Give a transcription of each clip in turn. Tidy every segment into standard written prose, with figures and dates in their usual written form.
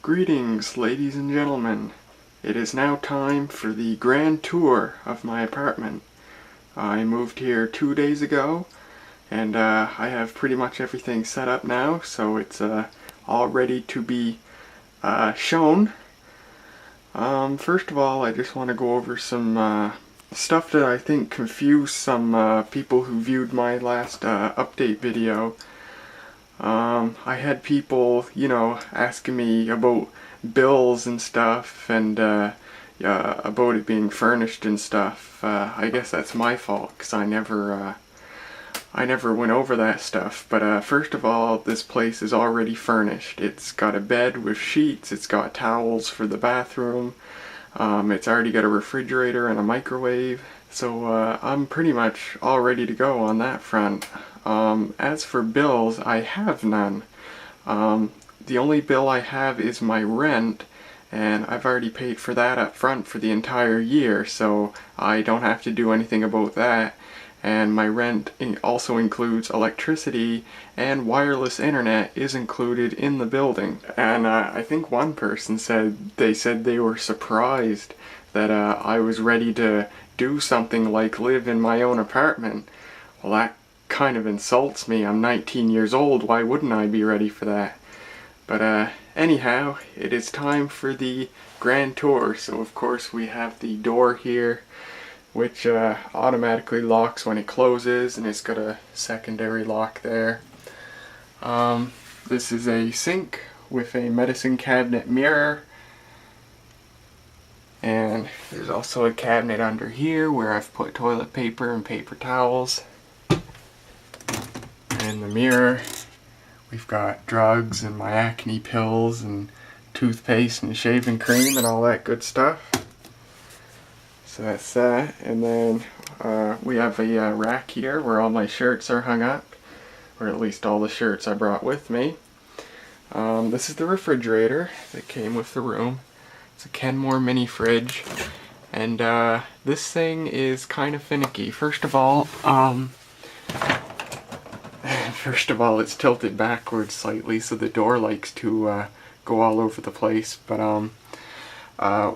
Greetings, ladies and gentlemen. It is now time for the grand tour of my apartment. I moved here 2 days ago, and I have pretty much everything set up now, so it's all ready to be shown. First of all, I just want to go over some stuff that I think confused some people who viewed my last update video. I had people, asking me about bills and stuff, and about it being furnished and stuff. I guess that's my fault, because I never went over that stuff. But first of all, this place is already furnished. It's got a bed with sheets, it's got towels for the bathroom, it's already got a refrigerator and a microwave. So I'm pretty much all ready to go on that front. As for bills, I have none. The only bill I have is my rent, and I've already paid for that up front for the entire year, so I don't have to do anything about that. And my rent also includes electricity, and wireless internet is included in the building. And I think one person said they were surprised that I was ready to do something like live in my own apartment. Well, that kind of insults me. I'm 19 years old. Why wouldn't I be ready for that? But anyhow, it is time for the grand tour. So of course we have the door here, which automatically locks when it closes, and it's got a secondary lock there. This is a sink with a medicine cabinet mirror, and there's also a cabinet under here where I've put toilet paper and paper towels. And the mirror, we've got drugs and my acne pills and toothpaste and shaving cream and all that good stuff. So that's that. And then we have a rack here where all my shirts are hung up, or at least all the shirts I brought with me. This is the refrigerator that came with the room. It's a Kenmore mini fridge, and this thing is kind of finicky. First of all, it's tilted backwards slightly, so the door likes to go all over the place. But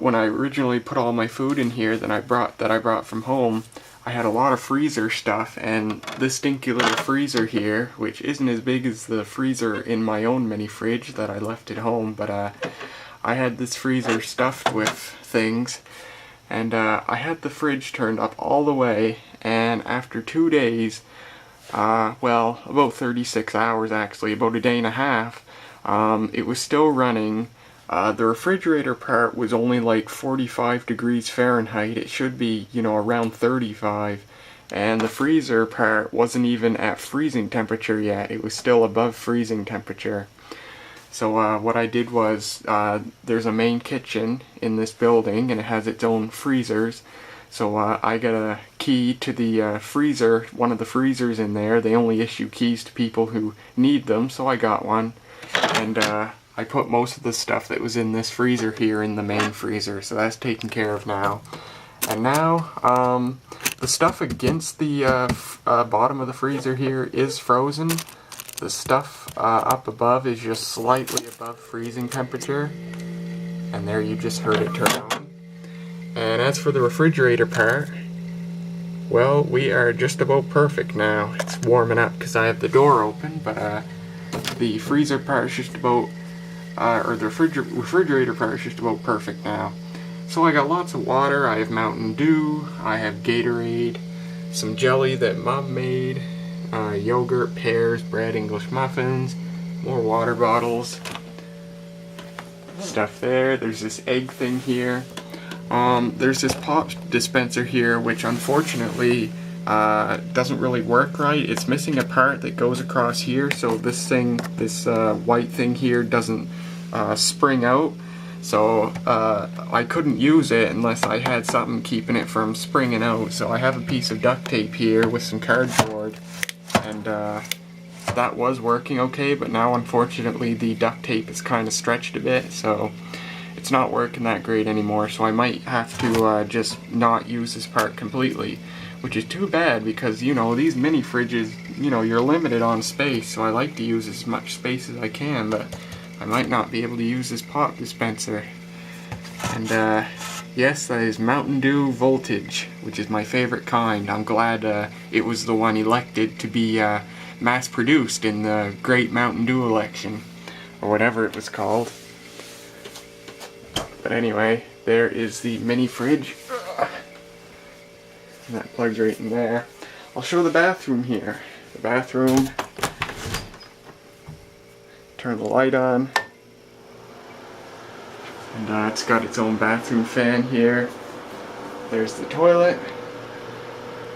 when I originally put all my food in here that I brought from home, I had a lot of freezer stuff, and this stinky little freezer here, which isn't as big as the freezer in my own mini fridge that I left at home, but I had this freezer stuffed with things, and I had the fridge turned up all the way, and after 2 days, well, about 36 hours actually, about a day and a half, it was still running. The refrigerator part was only like 45 degrees Fahrenheit. It should be, around 35. And the freezer part wasn't even at freezing temperature yet. It was still above freezing temperature. So what I did was, there's a main kitchen in this building, and it has its own freezers. So I got a key to the freezer, one of the freezers in there. They only issue keys to people who need them, so I got one. And I put most of the stuff that was in this freezer here in the main freezer, so that's taken care of now. And now, the stuff against the bottom of the freezer here is frozen. The stuff up above is just slightly above freezing temperature. And there you just heard it turn on. And as for the refrigerator part, well, we are just about perfect now. It's warming up because I have the door open, but the freezer part is just about, or the refrigerator part is just about perfect now. So I got lots of water. I have Mountain Dew, I have Gatorade, some jelly that Mom made, yogurt, pears, bread, English muffins, more water bottles, stuff there. There's this egg thing here. There's this pop dispenser here, which unfortunately doesn't really work right. It's missing a part that goes across here, so this white thing here doesn't spring out. So I couldn't use it unless I had something keeping it from springing out. So I have a piece of duct tape here with some cardboard, and that was working okay, but now unfortunately the duct tape is kind of stretched a bit, so it's not working that great anymore. So I might have to just not use this part completely, which is too bad because, these mini fridges, you're limited on space, so I like to use as much space as I can, but I might not be able to use this pop dispenser. And yes, that is Mountain Dew Voltage, which is my favorite kind. I'm glad it was the one elected to be mass-produced in the Great Mountain Dew election, or whatever it was called. But anyway, there is the mini fridge. And that plugs right in there. I'll show the bathroom here. The bathroom. Turn the light on. And it's got its own bathroom fan here. There's the toilet.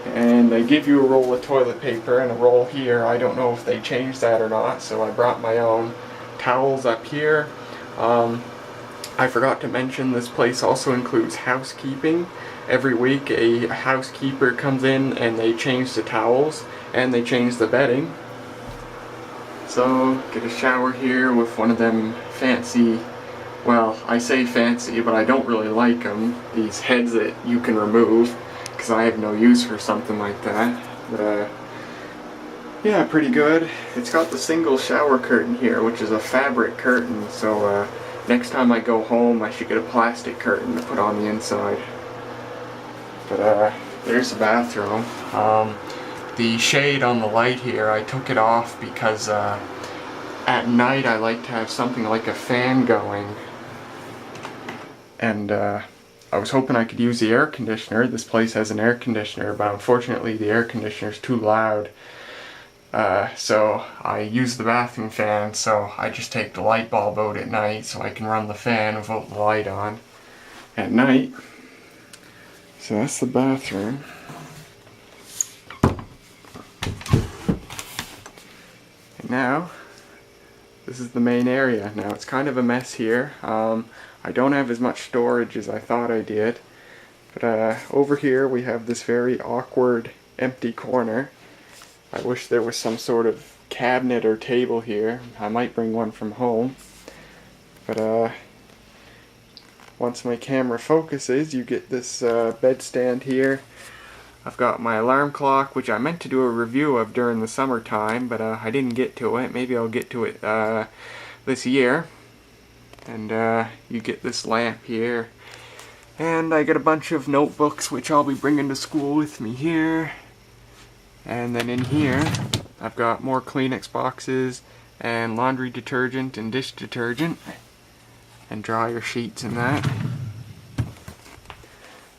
And they give you a roll of toilet paper and a roll here. I don't know if they changed that or not, so I brought my own towels up here. I forgot to mention this place also includes housekeeping. Every week a housekeeper comes in and they change the towels and they change the bedding. So get a shower here with one of them fancy, well, I say fancy, but I don't really like them, these heads that you can remove, because I have no use for something like that. But yeah, pretty good. It's got the single shower curtain here, which is a fabric curtain, so next time I go home I should get a plastic curtain to put on the inside. But there's the bathroom. The shade on the light here, I took it off because at night I like to have something like a fan going. And I was hoping I could use the air conditioner. This place has an air conditioner, but unfortunately the air conditioner is too loud. So I use the bathroom fan, so I just take the light bulb out at night so I can run the fan without the light on at night. So that's the bathroom. And now, this is the main area. Now it's kind of a mess here. I don't have as much storage as I thought I did. But over here we have this very awkward empty corner. I wish there was some sort of cabinet or table here. I might bring one from home. But once my camera focuses, you get this bed stand here. I've got my alarm clock, which I meant to do a review of during the summertime, but I didn't get to it. Maybe I'll get to it this year. And you get this lamp here. And I get a bunch of notebooks, which I'll be bringing to school with me here. And then in here, I've got more Kleenex boxes and laundry detergent and dish detergent and dryer sheets and that.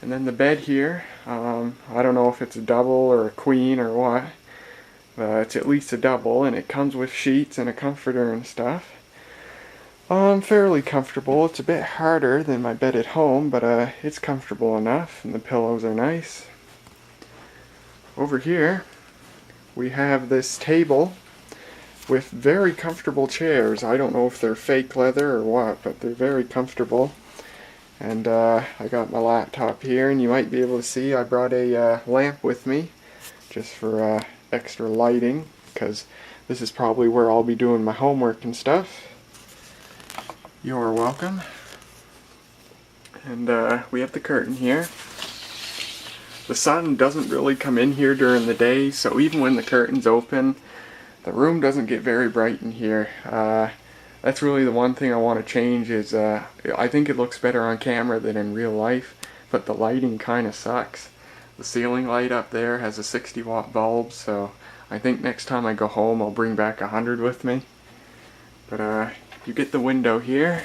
And then the bed here, I don't know if it's a double or a queen or what, but it's at least a double, and it comes with sheets and a comforter and stuff. Fairly comfortable. It's a bit harder than my bed at home, but it's comfortable enough, and the pillows are nice. Over here, we have this table with very comfortable chairs. I don't know if they're fake leather or what, but they're very comfortable. And I got my laptop here, and you might be able to see I brought a lamp with me just for extra lighting, because this is probably where I'll be doing my homework and stuff. You're welcome. And we have the curtain here. The sun doesn't really come in here during the day, so even when the curtain's open, the room doesn't get very bright in here. That's really the one thing I want to change is I think it looks better on camera than in real life, but the lighting kind of sucks. The ceiling light up there has a 60-watt bulb, so I think next time I go home I'll bring back 100 with me. But you get the window here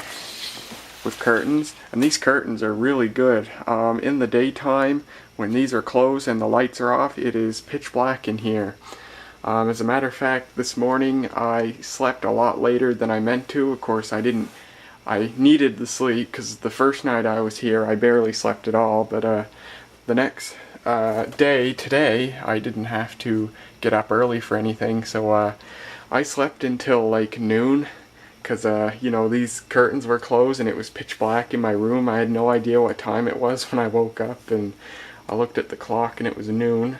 with curtains, and these curtains are really good. In the daytime, when these are closed and the lights are off, it is pitch black in here. As a matter of fact, this morning I slept a lot later than I meant to. Of course, I needed the sleep because the first night I was here I barely slept at all, but the next day, today, I didn't have to get up early for anything, so I slept until like noon. Because, you know, these curtains were closed and it was pitch black in my room. I had no idea what time it was when I woke up, and I looked at the clock and it was noon.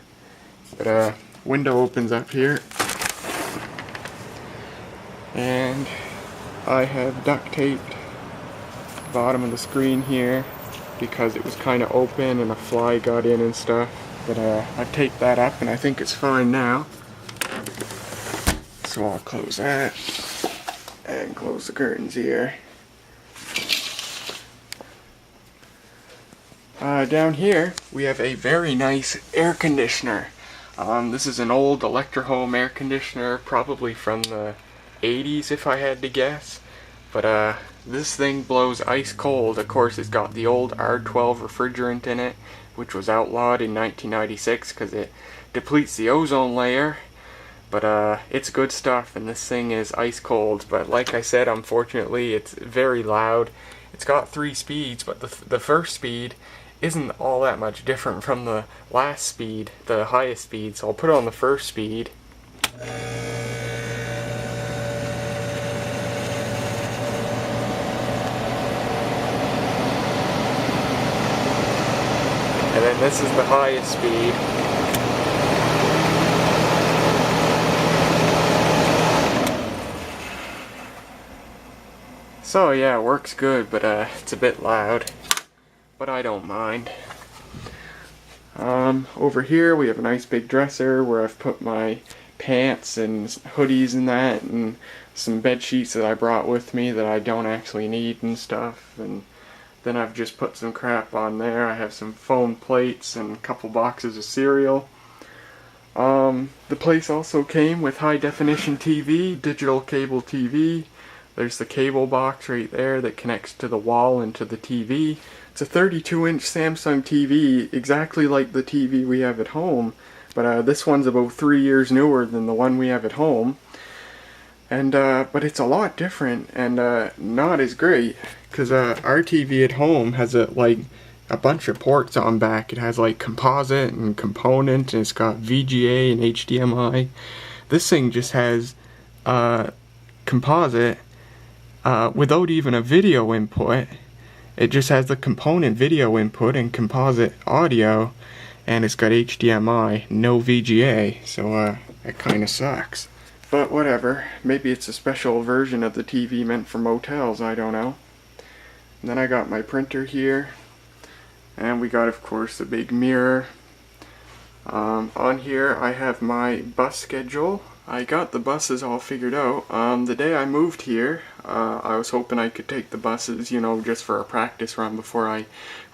But, window opens up here. And I have duct taped the bottom of the screen here because it was kind of open and a fly got in and stuff. But I've taped that up and I think it's fine now. So I'll close that. ahead and close the curtains here. Down here we have a very nice air conditioner. This is an old Electro-Home air conditioner, probably from the 80s if I had to guess. But this thing blows ice cold. Of course, it's got the old R12 refrigerant in it, which was outlawed in 1996 because it depletes the ozone layer. But it's good stuff, and this thing is ice cold. But like I said, unfortunately, it's very loud. It's got 3 speeds, but the first speed isn't all that much different from the last speed, the highest speed. So I'll put it on the first speed. And then this is the highest speed. So yeah, it works good, but it's a bit loud. But I don't mind. Over here we have a nice big dresser where I've put my pants and hoodies and that, and some bed sheets that I brought with me that I don't actually need and stuff. And then I've just put some crap on there. I have some foam plates and a couple boxes of cereal. The place also came with high definition TV, digital cable TV. There's the cable box right there that connects to the wall and to the TV. It's a 32-inch Samsung TV, exactly like the TV we have at home, but this one's about 3 years newer than the one we have at home. And but it's a lot different and not as great, because our TV at home has a bunch of ports on back. It has like composite and component, and it's got VGA and HDMI. This thing just has composite without even a video input. It just has the component video input and composite audio, and it's got HDMI, no VGA, so it kinda sucks. But whatever, maybe it's a special version of the TV meant for motels, I don't know. And then I got my printer here, and we got, of course, the big mirror. On here I have my bus schedule. I got the buses all figured out. The day I moved here, I was hoping I could take the buses, you know, just for a practice run before I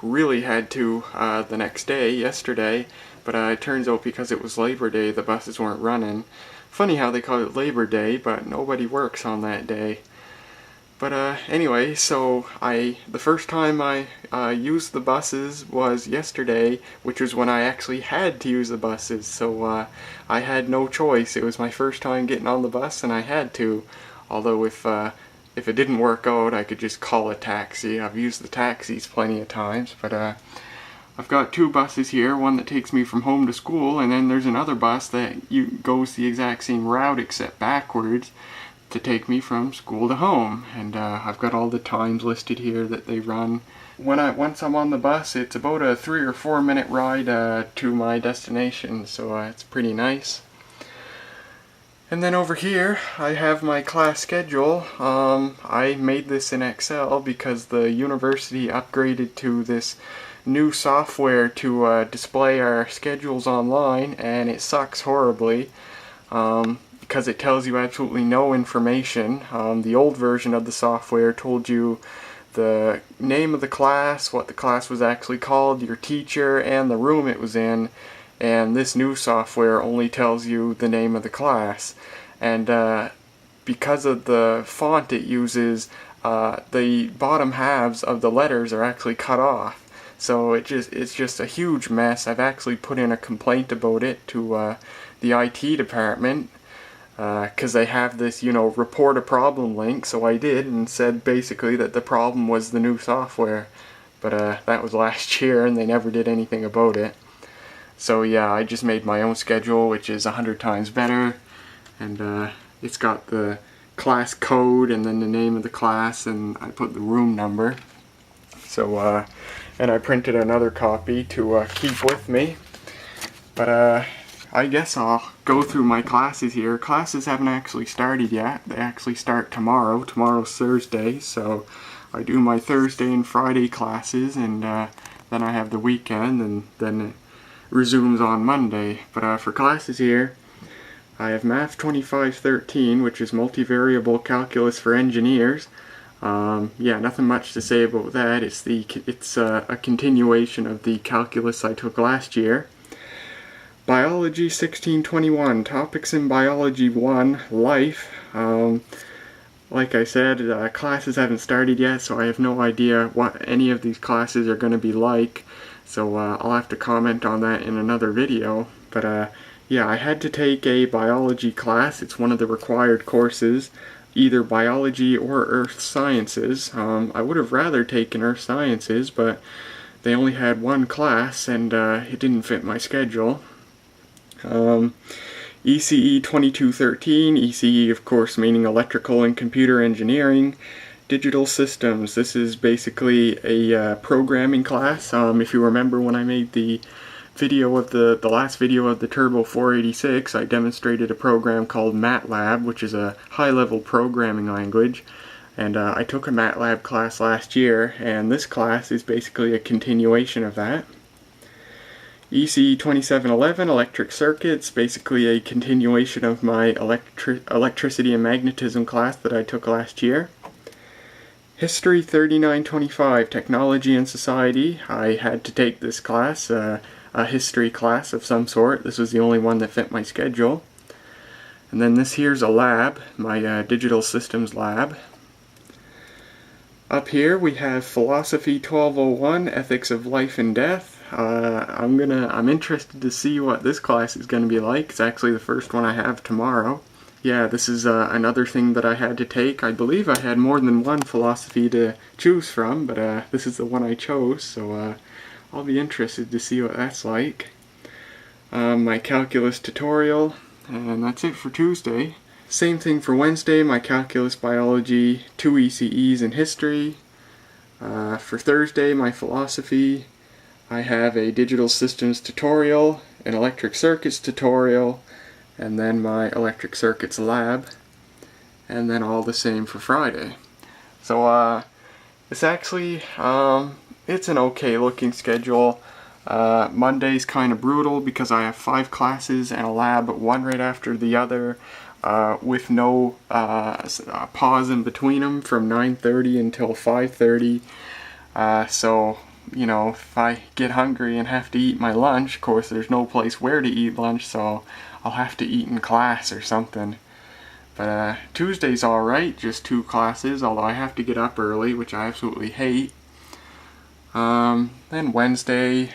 really had to the next day, yesterday. But it turns out because it was Labor Day, the buses weren't running. Funny how they call it Labor Day, but nobody works on that day. But anyway, so the first time I used the buses was yesterday, which was when I actually had to use the buses. So I had no choice. It was my first time getting on the bus, and I had to. Although if it didn't work out, I could just call a taxi. I've used the taxis plenty of times, but I've got 2 buses here. One that takes me from home to school, and then there's another bus that goes the exact same route except backwards, to take me from school to home. And I've got all the times listed here that they run. Once I'm on the bus, it's about a 3 or 4 minute ride to my destination, so it's pretty nice. And then over here I have my class schedule. I made this in Excel because the university upgraded to this new software to display our schedules online, and it sucks horribly. Because it tells you absolutely no information. The old version of the software told you the name of the class, what the class was actually called, your teacher, and the room it was in. And this new software only tells you the name of the class. And because of the font it uses, the bottom halves of the letters are actually cut off. So it's just a huge mess. I've actually put in a complaint about it to the IT department. Because they have this, you know, report a problem link, so I did, and said basically that the problem was the new software. But that was last year, and they never did anything about it. So yeah, I just made my own schedule, which is 100 times better, and it's got the class code and then the name of the class, and I put the room number. So, and I printed another copy to keep with me. But I guess I'll go through my classes here. Classes haven't actually started yet. They actually start tomorrow. Tomorrow's Thursday, so I do my Thursday and Friday classes, and then I have the weekend, and then it resumes on Monday. But for classes here, I have Math 2513, which is multivariable calculus for engineers. Yeah, nothing much to say about that. It's a continuation of the calculus I took last year. Biology 1621, Topics in Biology 1, Life. Like I said, classes haven't started yet, so I have no idea what any of these classes are going to be like. So I'll have to comment on that in another video. But yeah, I had to take a biology class. It's one of the required courses, either biology or earth sciences. I would have rather taken earth sciences, but they only had one class and it didn't fit my schedule. ECE 2213, ECE of course meaning electrical and computer engineering. Digital systems, this is basically a programming class. If you remember when I made the video of the last video of the Turbo 486, I demonstrated a program called MATLAB, which is a high-level programming language. And I took a MATLAB class last year, and this class is basically a continuation of that. ECE 2711, Electric Circuits, basically a continuation of my electricity and magnetism class that I took last year. History 3925, Technology and Society. I had to take this class, a history class of some sort. This was the only one that fit my schedule. And then this here's a lab, my digital systems lab. Up here we have Philosophy 1201, Ethics of Life and Death. I'm interested to see what this class is going to be like. It's actually the first one I have tomorrow. Yeah, this is another thing that I had to take. I believe I had more than one philosophy to choose from, but this is the one I chose, so I'll be interested to see what that's like. My calculus tutorial, and that's it for Tuesday. Same thing for Wednesday, my calculus, biology, 2 ECEs, and history. For Thursday, my philosophy, I have a digital systems tutorial, an electric circuits tutorial, and then my electric circuits lab, and then all the same for Friday. So it's actually, it's an okay looking schedule. Monday's kind of brutal because I have 5 classes and a lab, one right after the other, with no pause in between them from 9:30 until 5:30. So, you know, if I get hungry and have to eat my lunch, of course there's no place where to eat lunch, so I'll have to eat in class or something. But Tuesday's alright, just 2 classes, although I have to get up early, which I absolutely hate. Then Wednesday,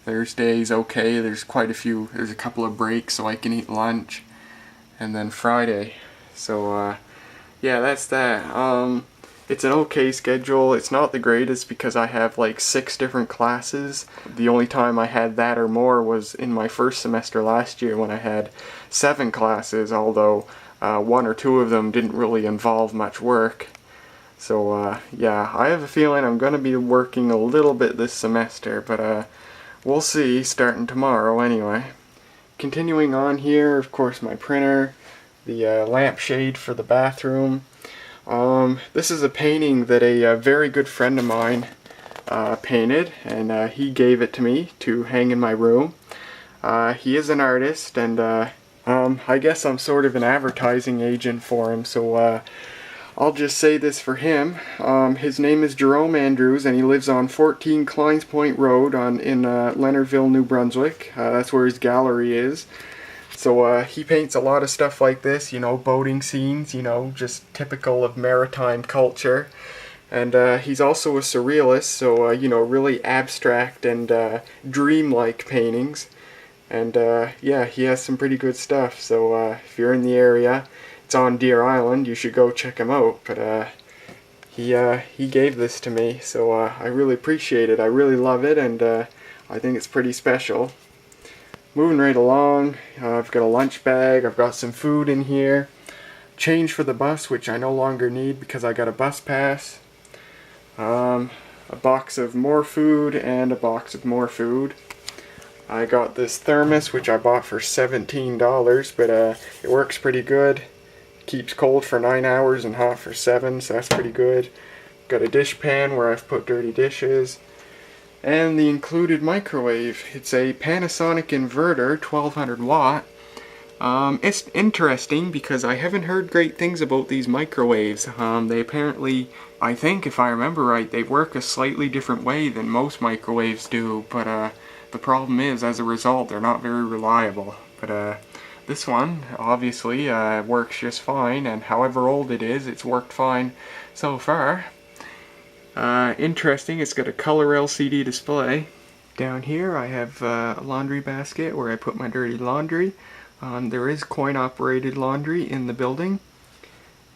Thursday's okay, there's a couple of breaks so I can eat lunch. And then Friday. So yeah, that's that. It's an okay schedule. It's not the greatest because I have like 6 different classes. The only time I had that or more was in my first semester last year when I had 7 classes, although 1 or 2 of them didn't really involve much work. So yeah, I have a feeling I'm going to be working a little bit this semester, but we'll see, starting tomorrow anyway. Continuing on here, of course, my printer, the lampshade for the bathroom. This is a painting that a very good friend of mine painted, and he gave it to me to hang in my room. He is an artist, and I guess I'm sort of an advertising agent for him, so I'll just say this for him. His name is Jerome Andrews, and he lives on 14 Kleins Point Road in Leonardville, New Brunswick. That's where his gallery is. So he paints a lot of stuff like this, you know, boating scenes, you know, just typical of maritime culture. And he's also a surrealist, so, you know, really abstract and dreamlike paintings. And yeah, he has some pretty good stuff, so if you're in the area, it's on Deer Island, you should go check him out. But he gave this to me, so I really appreciate it. I really love it, and I think it's pretty special. Moving right along, I've got a lunch bag, I've got some food in here, change for the bus, which I no longer need because I got a bus pass, a box of more food, and a box of more food. I got this thermos, which I bought for $17, but it works pretty good. Keeps cold for 9 hours and hot for 7, so that's pretty good. Got a dish pan where I've put dirty dishes. And the included microwave. It's a Panasonic inverter, 1200 watt. It's interesting because I haven't heard great things about these microwaves. They apparently, I think if I remember right, they work a slightly different way than most microwaves do, but the problem is, as a result, they're not very reliable. But this one, obviously, works just fine, and however old it is, it's worked fine so far. Interesting, it's got a color LCD display. Down here I have a laundry basket where I put my dirty laundry. There is coin-operated laundry in the building.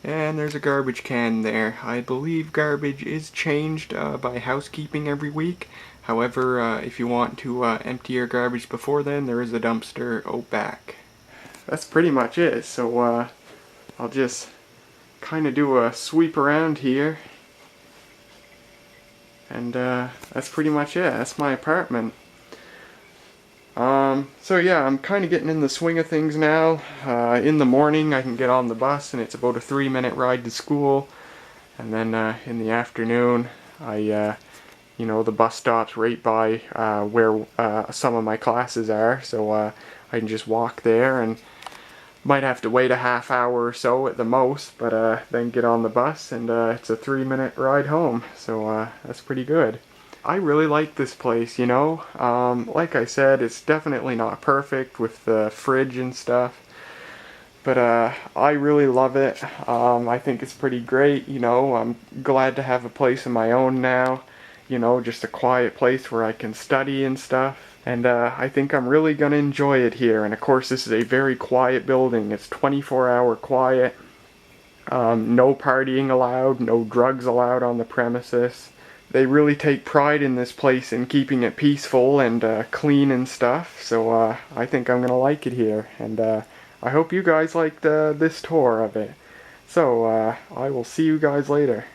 And there's a garbage can there. I believe garbage is changed by housekeeping every week. However, if you want to empty your garbage before then, there is a dumpster out back. That's pretty much it. So I'll just kind of do a sweep around here. And that's pretty much it. That's my apartment. So yeah, I'm kind of getting in the swing of things now. In the morning I can get on the bus and it's about a 3-minute ride to school. And then in the afternoon, the bus stops right by where some of my classes are. So I can just walk there and might have to wait a half hour or so at the most, but then get on the bus and it's a 3-minute ride home. So that's pretty good. I really like this place, you know. Like I said, it's definitely not perfect with the fridge and stuff, but I really love it. I think it's pretty great, you know. I'm glad to have a place of my own now, you know, just a quiet place where I can study and stuff. And I think I'm really going to enjoy it here. And of course, this is a very quiet building. It's 24-hour quiet. No partying allowed, no drugs allowed on the premises. They really take pride in this place in keeping it peaceful and clean and stuff, so I think I'm going to like it here, and I hope you guys liked this tour of it. So I will see you guys later.